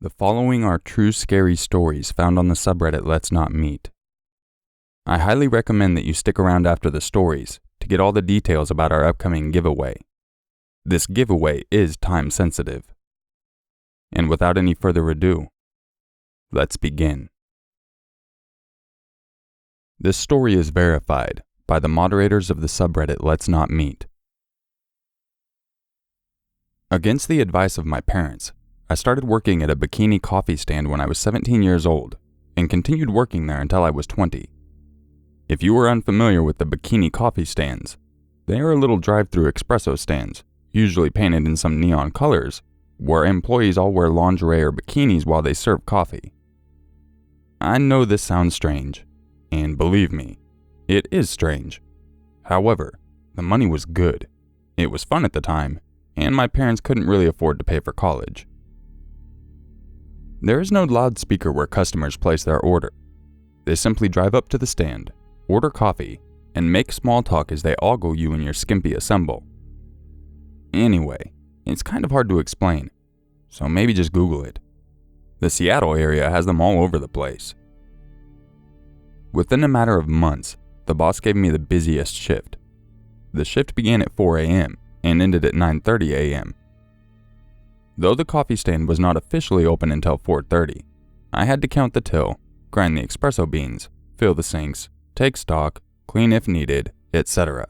The following are true scary stories found on the subreddit Let's Not Meet. I highly recommend that you stick around after the stories to get all the details about our upcoming giveaway. This giveaway is time sensitive. And without any further ado, let's begin. This story is verified by the moderators of the subreddit Let's Not Meet. Against the advice of my parents, I started working at a bikini coffee stand when I was 17 years old and continued working there until I was 20. If you are unfamiliar with the bikini coffee stands, they are little drive-through espresso stands, usually painted in some neon colors, where employees all wear lingerie or bikinis while they serve coffee. I know this sounds strange, and believe me, it is strange. However, the money was good, it was fun at the time, and my parents couldn't really afford to pay for college. There is no loudspeaker where customers place their order. They simply drive up to the stand, order coffee, and make small talk as they ogle you in your skimpy assemble. Anyway, it's kind of hard to explain, so maybe just Google it. The Seattle area has them all over the place. Within a matter of months, the boss gave me the busiest shift. The shift began at 4 a.m. and ended at 9:30 a.m. Though the coffee stand was not officially open until 4:30, I had to count the till, grind the espresso beans, fill the sinks, take stock, clean if needed, etc.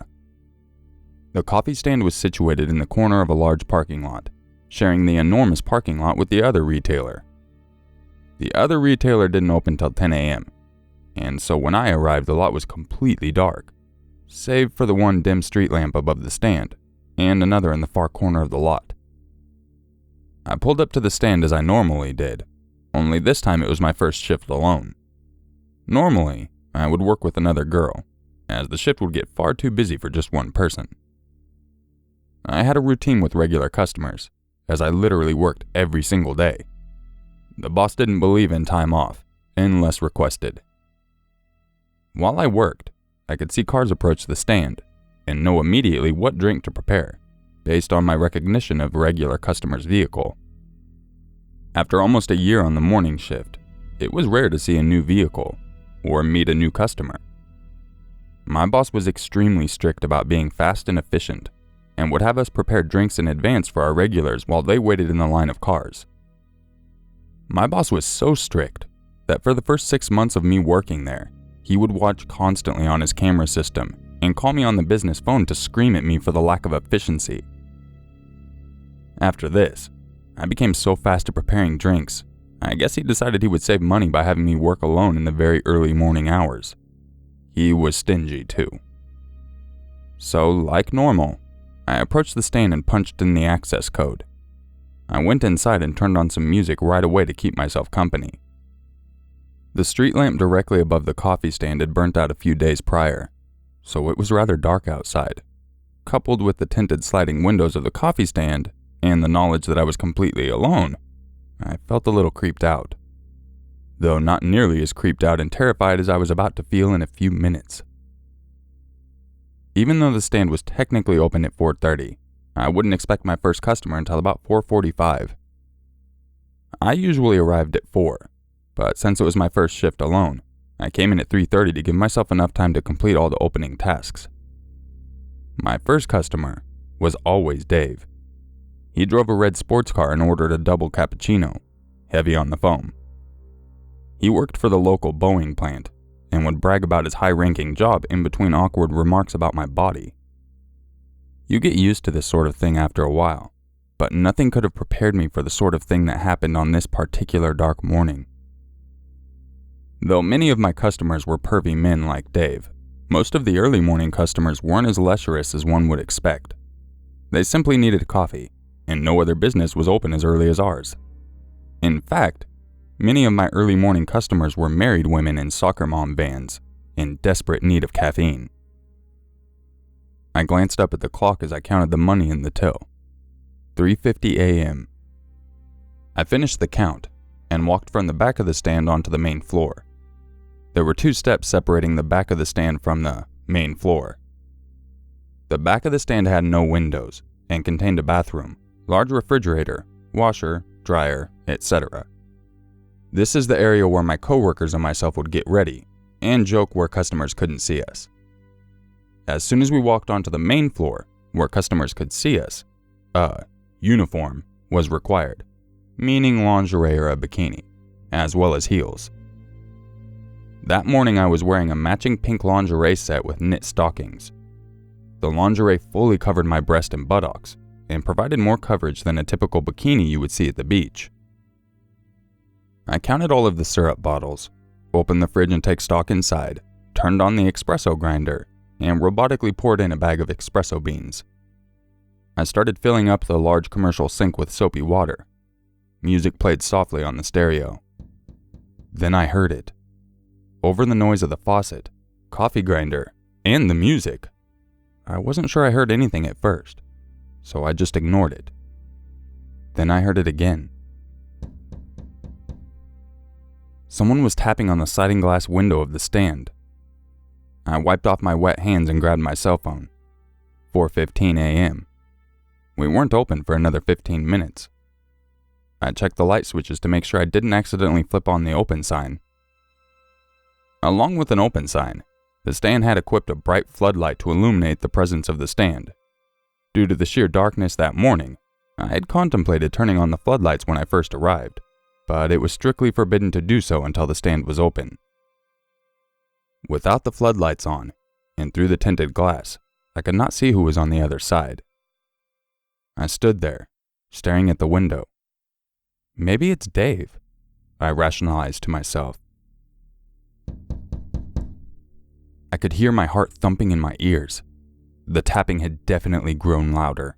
The coffee stand was situated in the corner of a large parking lot, sharing the enormous parking lot with the other retailer. The other retailer didn't open till 10 a.m., and so when I arrived the lot was completely dark, save for the one dim street lamp above the stand, and another in the far corner of the lot. I pulled up to the stand as I normally did, only this time it was my first shift alone. Normally, I would work with another girl, as the shift would get far too busy for just one person. I had a routine with regular customers, as I literally worked every single day. The boss didn't believe in time off, unless requested. While I worked, I could see cars approach the stand, and know immediately what drink to prepare, based on my recognition of a regular customer's vehicle. After almost a year on the morning shift, it was rare to see a new vehicle or meet a new customer. My boss was extremely strict about being fast and efficient, and would have us prepare drinks in advance for our regulars while they waited in the line of cars. My boss was so strict that for the first 6 months of me working there, he would watch constantly on his camera system and call me on the business phone to scream at me for the lack of efficiency. After this, I became so fast at preparing drinks, I guess he decided he would save money by having me work alone in the very early morning hours. He was stingy too. So, like normal, I approached the stand and punched in the access code. I went inside and turned on some music right away to keep myself company. The street lamp directly above the coffee stand had burnt out a few days prior, so it was rather dark outside. Coupled with the tinted sliding windows of the coffee stand, and the knowledge that I was completely alone, I felt a little creeped out. Though not nearly as creeped out and terrified as I was about to feel in a few minutes. Even though the stand was technically open at 4:30, I wouldn't expect my first customer until about 4:45. I usually arrived at 4, but since it was my first shift alone, I came in at 3:30 to give myself enough time to complete all the opening tasks. My first customer was always Dave. He drove a red sports car and ordered a double cappuccino, heavy on the foam. He worked for the local Boeing plant and would brag about his high-ranking job in between awkward remarks about my body. You get used to this sort of thing after a while, but nothing could have prepared me for the sort of thing that happened on this particular dark morning. Though many of my customers were pervy men like Dave, most of the early morning customers weren't as lecherous as one would expect. They simply needed coffee, and no other business was open as early as ours. In fact, many of my early morning customers were married women in soccer mom vans, in desperate need of caffeine. I glanced up at the clock as I counted the money in the till. 3:50 a.m. I finished the count, and walked from the back of the stand onto the main floor. There were 2 steps separating the back of the stand from the main floor. The back of the stand had no windows, and contained a bathroom, large refrigerator, washer, dryer, etc., This is the area where my coworkers and myself would get ready and joke where customers couldn't see us. As soon as we walked onto the main floor, where customers could see us, uniform was required, meaning lingerie or a bikini, as well as heels. That morning I was wearing a matching pink lingerie set with knit stockings. The lingerie fully covered my breast and buttocks, and provided more coverage than a typical bikini you would see at the beach. I counted all of the syrup bottles, opened the fridge and take stock inside, turned on the espresso grinder, and robotically poured in a bag of espresso beans. I started filling up the large commercial sink with soapy water. Music played softly on the stereo. Then I heard it. Over the noise of the faucet, coffee grinder, and the music. I wasn't sure I heard anything at first, so I just ignored it. Then I heard it again. Someone was tapping on the sliding glass window of the stand. I wiped off my wet hands and grabbed my cell phone. 4:15 a.m. We weren't open for another 15 minutes. I checked the light switches to make sure I didn't accidentally flip on the open sign. Along with an open sign, the stand had equipped a bright floodlight to illuminate the presence of the stand. Due to the sheer darkness that morning, I had contemplated turning on the floodlights when I first arrived, but it was strictly forbidden to do so until the stand was open. Without the floodlights on, and through the tinted glass, I could not see who was on the other side. I stood there, staring at the window. Maybe it's Dave, I rationalized to myself. I could hear my heart thumping in my ears. The tapping had definitely grown louder.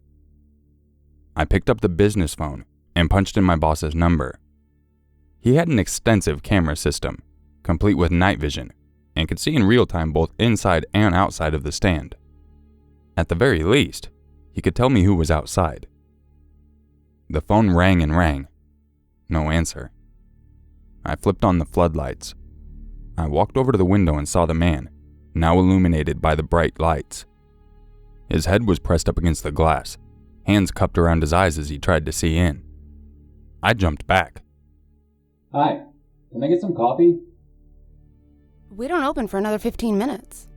I picked up the business phone and punched in my boss's number. He had an extensive camera system, complete with night vision, and could see in real time both inside and outside of the stand. At the very least, he could tell me who was outside. The phone rang and rang. No answer. I flipped on the floodlights. I walked over to the window and saw the man, now illuminated by the bright lights. His head was pressed up against the glass, hands cupped around his eyes as he tried to see in. I jumped back. Hi, can I get some coffee? We don't open for another 15 minutes.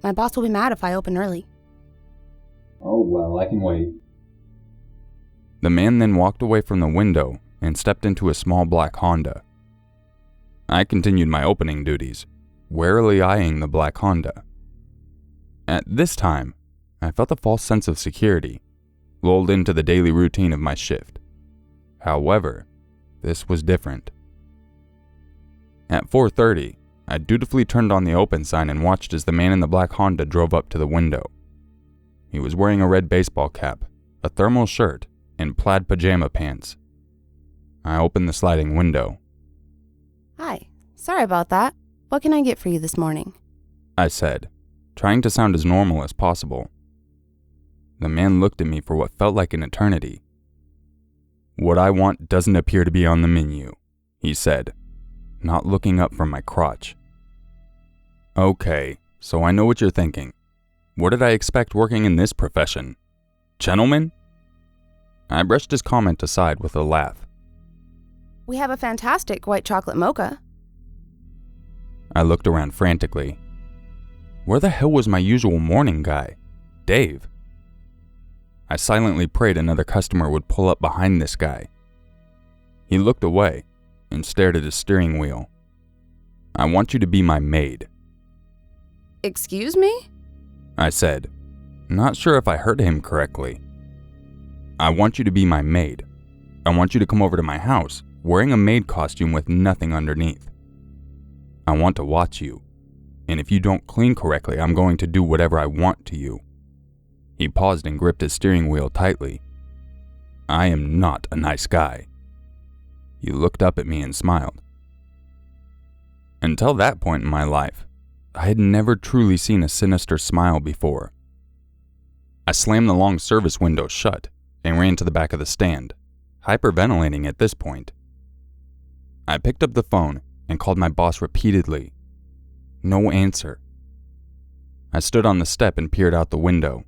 My boss will be mad if I open early. Oh, well, I can wait. The man then walked away from the window and stepped into a small black Honda. I continued my opening duties, warily eyeing the black Honda. At this time, I felt a false sense of security, lulled into the daily routine of my shift. However, this was different. At 4:30, I dutifully turned on the open sign and watched as the man in the black Honda drove up to the window. He was wearing a red baseball cap, a thermal shirt, and plaid pajama pants. I opened the sliding window. Hi, sorry about that. What can I get for you this morning? I said, trying to sound as normal as possible. The man looked at me for what felt like an eternity. What I want doesn't appear to be on the menu, he said, not looking up from my crotch. Okay, so I know what you're thinking. What did I expect working in this profession? Gentlemen? I brushed his comment aside with a laugh. We have a fantastic white chocolate mocha. I looked around frantically. Where the hell was my usual morning guy, Dave? I silently prayed another customer would pull up behind this guy. He looked away and stared at his steering wheel. I want you to be my maid. Excuse me? I said, not sure if I heard him correctly. I want you to be my maid. I want you to come over to my house wearing a maid costume with nothing underneath. I want to watch you, and if you don't clean correctly, I'm going to do whatever I want to you. He paused and gripped his steering wheel tightly. I am not a nice guy. He looked up at me and smiled. Until that point in my life, I had never truly seen a sinister smile before. I slammed the long service window shut and ran to the back of the stand, hyperventilating at this point. I picked up the phone and called my boss repeatedly. No answer. I stood on the step and peered out the window.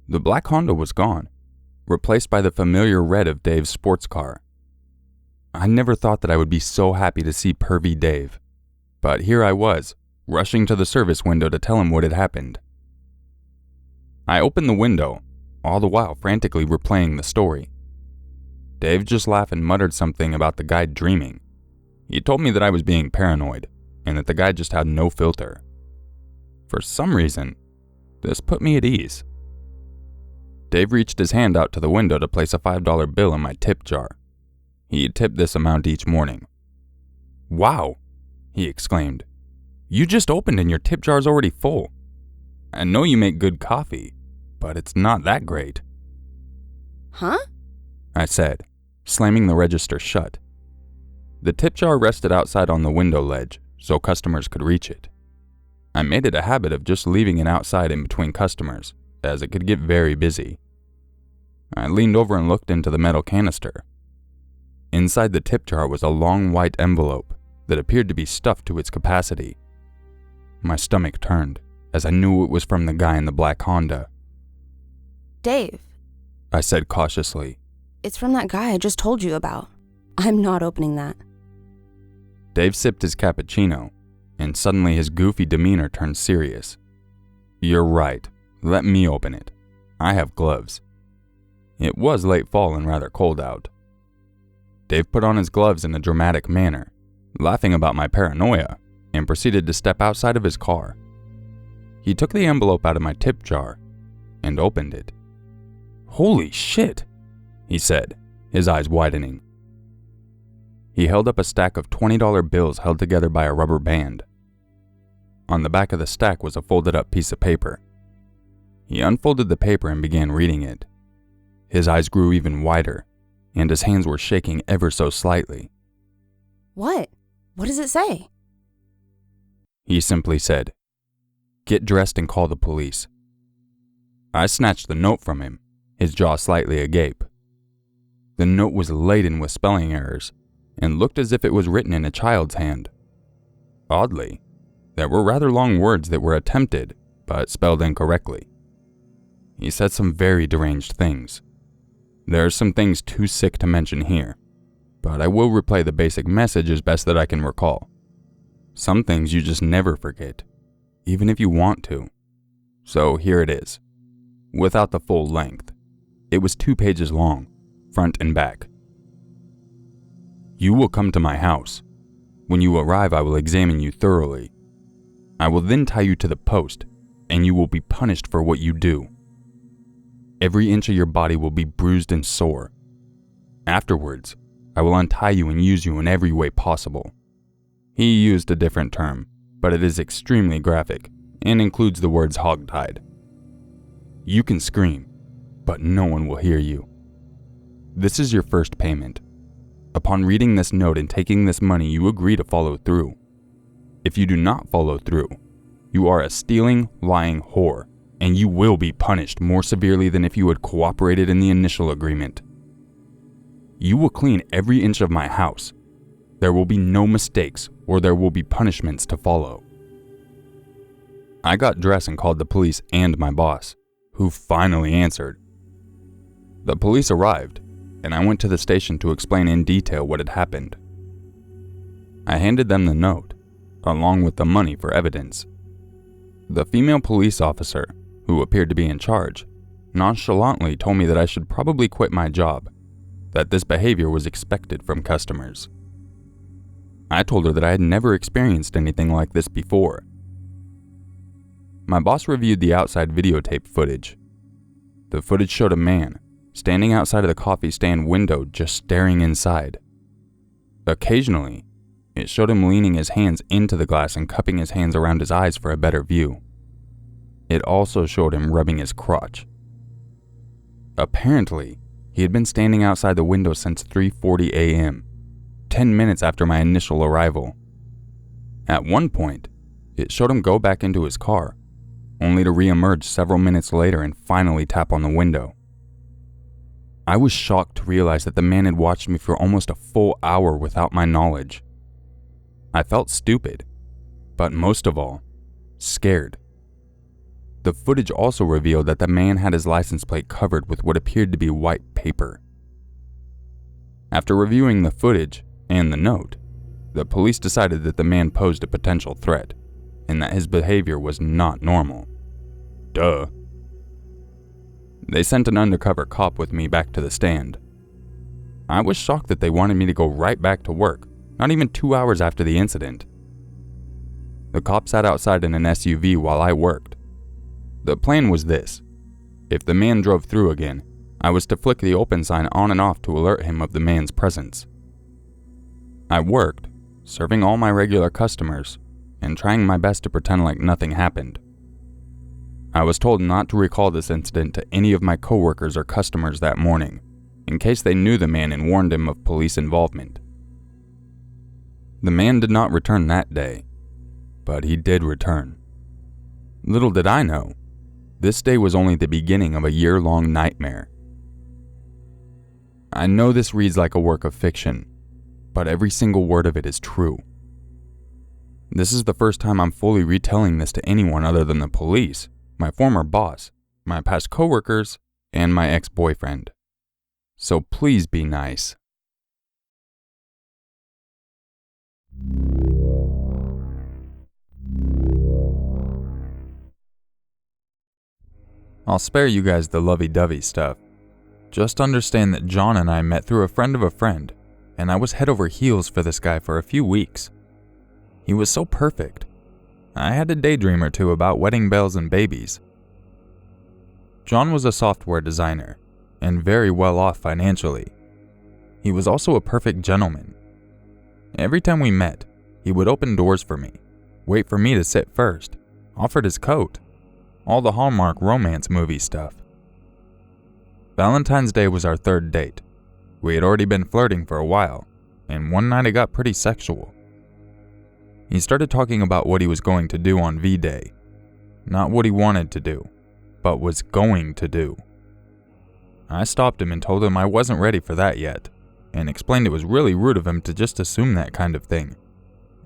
The black Honda was gone, replaced by the familiar red of Dave's sports car. I never thought that I would be so happy to see pervy Dave. But here I was, rushing to the service window to tell him what had happened. I opened the window, all the while frantically replaying the story. Dave just laughed and muttered something about the guy dreaming. He told me that I was being paranoid, and that the guy just had no filter. For some reason, this put me at ease. Dave reached his hand out to the window to place a $5 bill in my tip jar. He tipped this amount each morning. "Wow," he exclaimed. "You just opened and your tip jar's already full. I know you make good coffee, but it's not that great." Huh? I said, slamming the register shut. The tip jar rested outside on the window ledge, so customers could reach it. I made it a habit of just leaving it outside in between customers, as it could get very busy. I leaned over and looked into the metal canister. Inside the tip jar was a long white envelope that appeared to be stuffed to its capacity. My stomach turned, as I knew it was from the guy in the black Honda. Dave, I said cautiously. it's from that guy I just told you about. I'm not opening that. Dave sipped his cappuccino, and suddenly his goofy demeanor turned serious. "You're right. Let me open it. I have gloves." It was late fall and rather cold out. Dave put on his gloves in a dramatic manner, laughing about my paranoia, and proceeded to step outside of his car. He took the envelope out of my tip jar and opened it. "Holy shit," he said, his eyes widening. He held up a stack of $20 bills held together by a rubber band. On the back of the stack was a folded up piece of paper. He unfolded the paper and began reading it. His eyes grew even wider, and his hands were shaking ever so slightly. What? What does it say? He simply said, "Get dressed and call the police." I snatched the note from him, his jaw slightly agape. The note was laden with spelling errors, and looked as if it was written in a child's hand. Oddly, there were rather long words that were attempted, but spelled incorrectly. He said some very deranged things. There are some things too sick to mention here, but I will replay the basic message as best that I can recall. Some things you just never forget, even if you want to. So here it is, without the full length. It was 2 pages long, front and back. "You will come to my house. When you arrive, I will examine you thoroughly. I will then tie you to the post, and you will be punished for what you do. Every inch of your body will be bruised and sore. Afterwards, I will untie you and use you in every way possible." He used a different term, but it is extremely graphic and includes the words hogtied. "You can scream, but no one will hear you. This is your first payment. Upon reading this note and taking this money, you agree to follow through. If you do not follow through, you are a stealing, lying whore, and you will be punished more severely than if you had cooperated in the initial agreement. You will clean every inch of my house. There will be no mistakes, or there will be punishments to follow." I got dressed and called the police and my boss, who finally answered. The police arrived, and I went to the station to explain in detail what had happened. I handed them the note, along with the money for evidence. The female police officer, who appeared to be in charge, nonchalantly told me that I should probably quit my job, that this behavior was expected from customers. I told her that I had never experienced anything like this before. My boss reviewed the outside videotape footage. The footage showed a man standing outside of the coffee stand window just staring inside. Occasionally, it showed him leaning his hands into the glass and cupping his hands around his eyes for a better view. It also showed him rubbing his crotch. Apparently, he had been standing outside the window since 3:40 a.m., 10 minutes after my initial arrival. At one point, it showed him go back into his car, only to re-emerge several minutes later and finally tap on the window. I was shocked to realize that the man had watched me for almost a full hour without my knowledge. I felt stupid, but most of all, scared. The footage also revealed that the man had his license plate covered with what appeared to be white paper. After reviewing the footage and the note, the police decided that the man posed a potential threat and that his behavior was not normal. Duh. They sent an undercover cop with me back to the stand. I was shocked that they wanted me to go right back to work, not even 2 hours after the incident. The cop sat outside in an SUV while I worked. The plan was this. If the man drove through again, I was to flick the open sign on and off to alert him of the man's presence. I worked, serving all my regular customers, and trying my best to pretend like nothing happened. I was told not to recall this incident to any of my coworkers or customers that morning, in case they knew the man and warned him of police involvement. The man did not return that day, but he did return. Little did I know, this day was only the beginning of a year-long nightmare. I know this reads like a work of fiction, but every single word of it is true. This is the first time I'm fully retelling this to anyone other than the police, my former boss, my past coworkers, and my ex-boyfriend. So please be nice. I'll spare you guys the lovey-dovey stuff. Just understand that John and I met through a friend of a friend, and I was head over heels for this guy for a few weeks. He was so perfect. I had a daydream or two about wedding bells and babies. John was a software designer, and very well off financially. He was also a perfect gentleman. Every time we met, he would open doors for me, wait for me to sit first, offered his coat, all the Hallmark romance movie stuff. Valentine's Day was our third date. We had already been flirting for a while, and one night it got pretty sexual. He started talking about what he was going to do on V-Day. Not what he wanted to do, but was going to do. I stopped him and told him I wasn't ready for that yet, and explained it was really rude of him to just assume that kind of thing,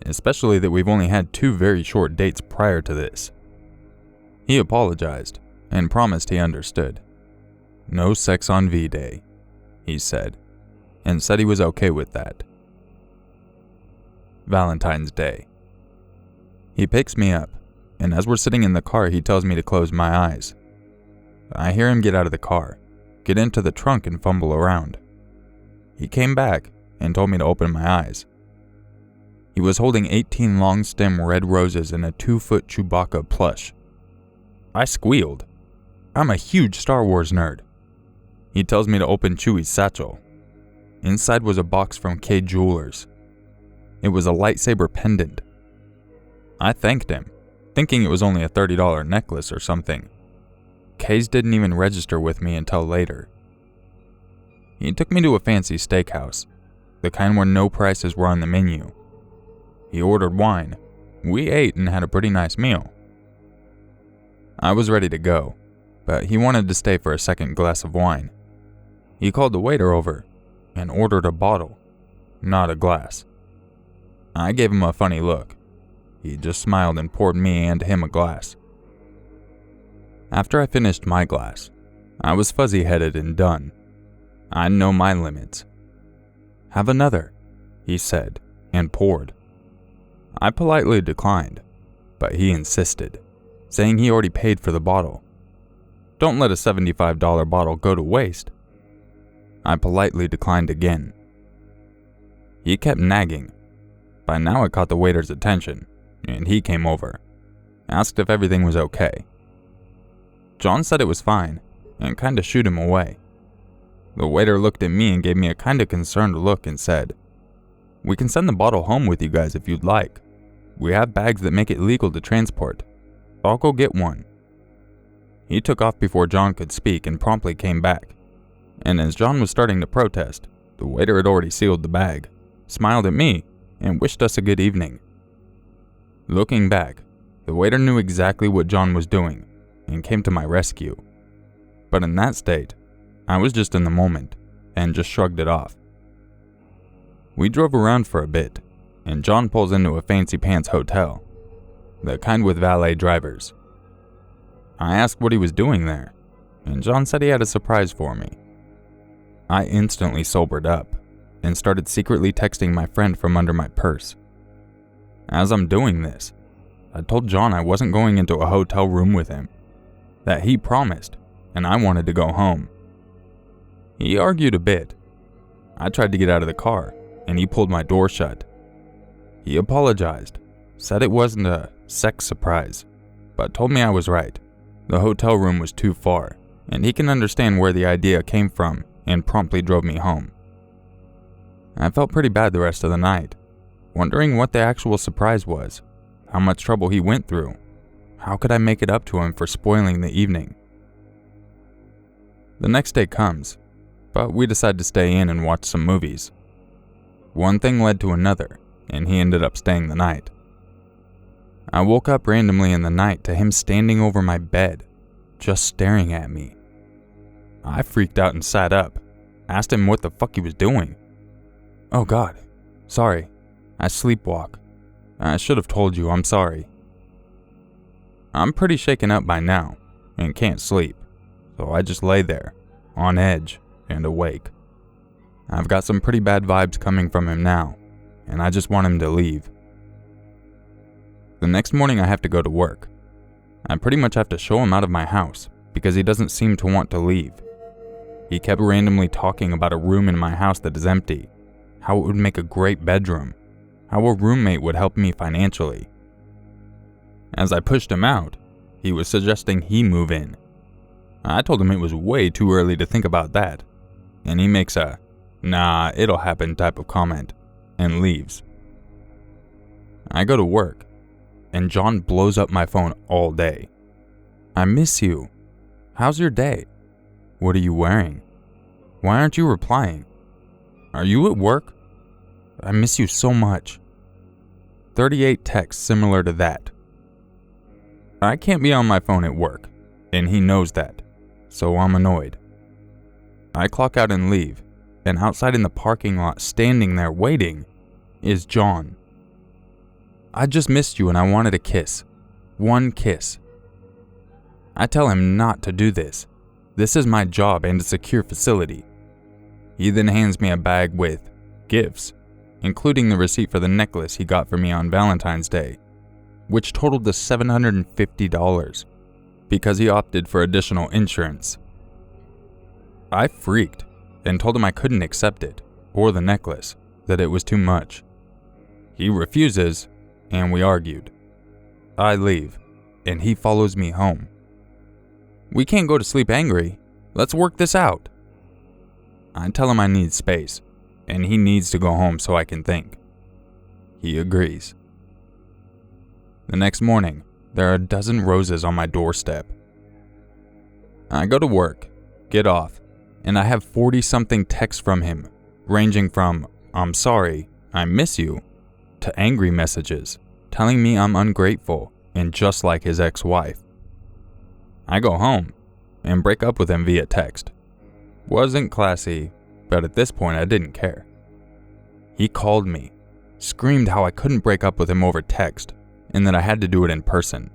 especially that we've only had 2 very short dates prior to this. He apologized, and promised he understood. No sex on V-Day, he said, and said he was okay with that. Valentine's Day. He picks me up, and as we're sitting in the car, he tells me to close my eyes. I hear him get out of the car, get into the trunk and fumble around. He came back and told me to open my eyes. He was holding 18 long-stem red roses and a 2-foot Chewbacca plush. I squealed. I'm a huge Star Wars nerd. He tells me to open Chewie's satchel. Inside was a box from K Jewelers. It was a lightsaber pendant. I thanked him, thinking it was only a $30 necklace or something. K's didn't even register with me until later. He took me to a fancy steakhouse, the kind where no prices were on the menu. He ordered wine. We ate and had a pretty nice meal. I was ready to go, but he wanted to stay for a second glass of wine. He called the waiter over and ordered a bottle, not a glass. I gave him a funny look. He just smiled and poured me and him a glass. After I finished my glass, I was fuzzy-headed and done. I know my limits. Have another, he said, and poured. I politely declined, but he insisted, saying he already paid for the bottle. Don't let a $75 bottle go to waste. I politely declined again. He kept nagging. By now it caught the waiter's attention, and he came over, asked if everything was okay. John said it was fine, and kinda shooed him away. The waiter looked at me and gave me a kinda concerned look and said, "We can send the bottle home with you guys if you'd like. We have bags that make it legal to transport. I'll go get one." He took off before John could speak and promptly came back. And as John was starting to protest, the waiter had already sealed the bag, smiled at me, and wished us a good evening. Looking back, the waiter knew exactly what John was doing and came to my rescue. But in that state, I was just in the moment and just shrugged it off. We drove around for a bit, and John pulls into a fancy pants hotel, the kind with valet drivers. I asked what he was doing there, and John said he had a surprise for me. I instantly sobered up and started secretly texting my friend from under my purse. As I'm doing this, I told John I wasn't going into a hotel room with him, that he promised, and I wanted to go home. He argued a bit. I tried to get out of the car, and he pulled my door shut. He apologized, said it wasn't a sex surprise, but told me I was right. The hotel room was too far, and he can understand where the idea came from, and promptly drove me home. I felt pretty bad the rest of the night, wondering what the actual surprise was, how much trouble he went through. How could I make it up to him for spoiling the evening? The next day comes, but we decide to stay in and watch some movies. One thing led to another, and he ended up staying the night. I woke up randomly in the night to him standing over my bed, just staring at me. I freaked out and sat up, asked him what the fuck he was doing. "Oh God, sorry, I sleepwalk. I should have told you, I'm sorry." I'm pretty shaken up by now, and can't sleep, so I just lay there, on edge and awake. I've got some pretty bad vibes coming from him now, and I just want him to leave. The next morning I have to go to work. I pretty much have to show him out of my house, because he doesn't seem to want to leave. He kept randomly talking about a room in my house that is empty, how it would make a great bedroom, how a roommate would help me financially. As I pushed him out, he was suggesting he move in. I told him it was way too early to think about that, and he makes a, "nah, it'll happen" type of comment, and leaves. I go to work, and John blows up my phone all day. "I miss you. How's your day? What are you wearing? Why aren't you replying? Are you at work? I miss you so much." 38 texts similar to that. I can't be on my phone at work, and he knows that, so I'm annoyed. I clock out and leave, and outside in the parking lot, standing there waiting, is John. "I just missed you and I wanted a kiss. One kiss." I tell him not to do this. This is my job and a secure facility. He then hands me a bag with gifts, including the receipt for the necklace he got for me on Valentine's Day, which totaled to $750 because he opted for additional insurance. I freaked and told him I couldn't accept it, or the necklace, that it was too much. He refuses, and we argued. I leave, and he follows me home. "We can't go to sleep angry. Let's work this out." I tell him I need space, and he needs to go home so I can think. He agrees. The next morning, there are a dozen roses on my doorstep. I go to work, get off, and I have 40-something texts from him, ranging from "I'm sorry, I miss you," to angry messages, telling me I'm ungrateful and just like his ex-wife. I go home and break up with him via text. Wasn't classy, but at this point I didn't care. He called me, screamed how I couldn't break up with him over text, and that I had to do it in person.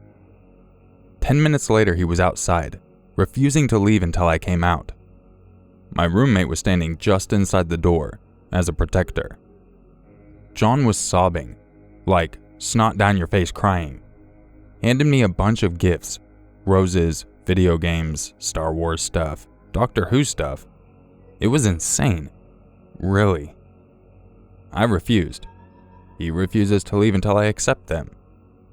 10 minutes later he was outside, refusing to leave until I came out. My roommate was standing just inside the door, as a protector. John was sobbing, like snot down your face crying, handed me a bunch of gifts, roses, video games, Star Wars stuff, Doctor Who stuff. It was insane. Really. I refused. He refuses to leave until I accept them.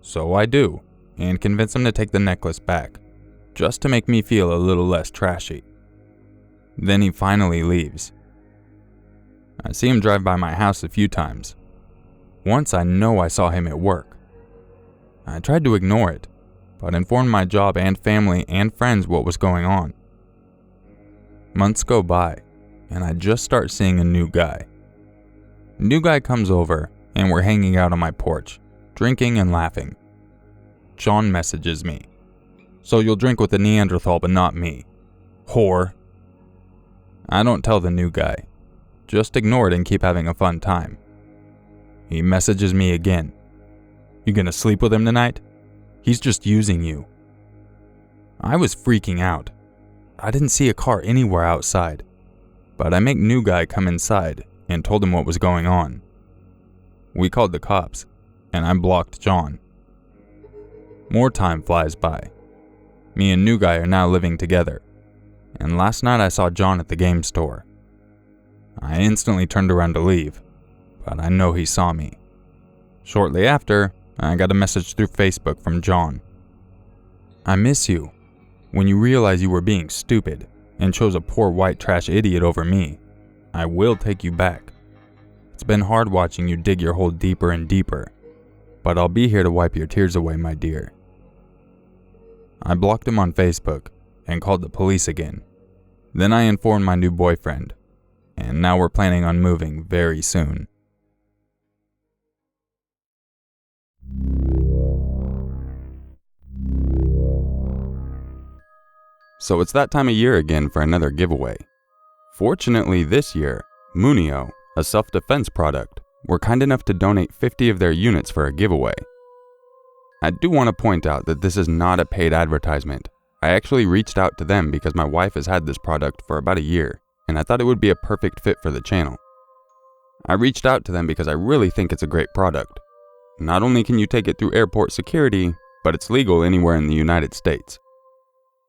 So I do, and convince him to take the necklace back, just to make me feel a little less trashy. Then he finally leaves. I see him drive by my house a few times. Once I know I saw him at work. I tried to ignore it, but informed my job and family and friends what was going on. Months go by, and I just start seeing a new guy. New guy comes over, and we're hanging out on my porch, drinking and laughing. John messages me, "So you'll drink with the Neanderthal but not me. Whore." I don't tell the new guy, just ignore it and keep having a fun time. He messages me again. "You gonna sleep with him tonight? He's just using you." I was freaking out. I didn't see a car anywhere outside, but I make new guy come inside and told him what was going on. We called the cops, and I blocked John. More time flies by. Me and New Guy are now living together, and last night I saw John at the game store. I instantly turned around to leave, but I know he saw me. Shortly after, I got a message through Facebook from John. "I miss you. When you realize you were being stupid and chose a poor white trash idiot over me, I will take you back. It's been hard watching you dig your hole deeper and deeper, but I'll be here to wipe your tears away, my dear." I blocked him on Facebook and called the police again. Then I informed my new boyfriend, and now we're planning on moving very soon. So it's that time of year again for another giveaway. Fortunately this year, Munio, a self-defense product, were kind enough to donate 50 of their units for a giveaway. I do want to point out that this is not a paid advertisement. I actually reached out to them because my wife has had this product for about a year, and I thought it would be a perfect fit for the channel. I reached out to them because I really think it's a great product. Not only can you take it through airport security, but it's legal anywhere in the United States.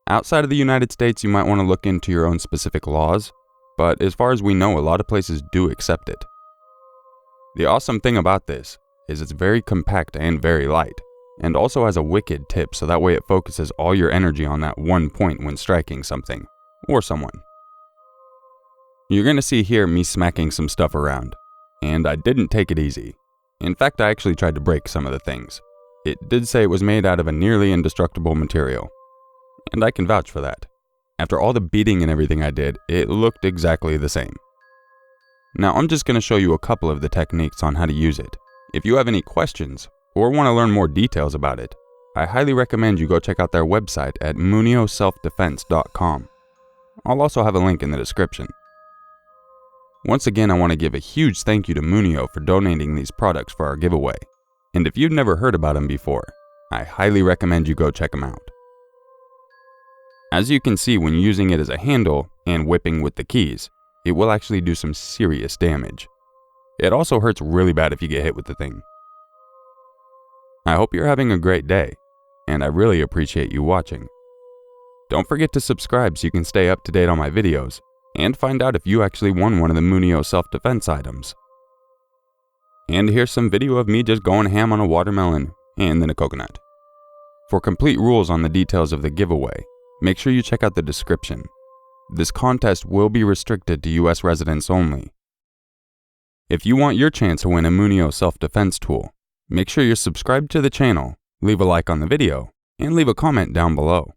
Outside of the United States, you might want to look into your own specific laws, but as far as we know, a lot of places do accept it. The awesome thing about this is it's very compact and very light, and also has a wicked tip so that way it focuses all your energy on that one point when striking something, or someone. You're going to see here me smacking some stuff around, and I didn't take it easy. In fact, I actually tried to break some of the things. It did say it was made out of a nearly indestructible material, and I can vouch for that. After all the beating and everything I did, it looked exactly the same. Now I'm just going to show you a couple of the techniques on how to use it. If you have any questions, or want to learn more details about it, I highly recommend you go check out their website at munioselfdefense.com. I'll also have a link in the description. Once again, I want to give a huge thank you to Munio for donating these products for our giveaway. And if you've never heard about them before, I highly recommend you go check them out. As you can see, when using it as a handle and whipping with the keys, it will actually do some serious damage. It also hurts really bad if you get hit with the thing. I hope you're having a great day, and I really appreciate you watching. Don't forget to subscribe so you can stay up to date on my videos, and find out if you actually won one of the Munio self-defense items. And here's some video of me just going ham on a watermelon, and then a coconut. For complete rules on the details of the giveaway, make sure you check out the description. This contest will be restricted to US residents only. If you want your chance to win a Munio self-defense tool, make sure you're subscribed to the channel, leave a like on the video, and leave a comment down below.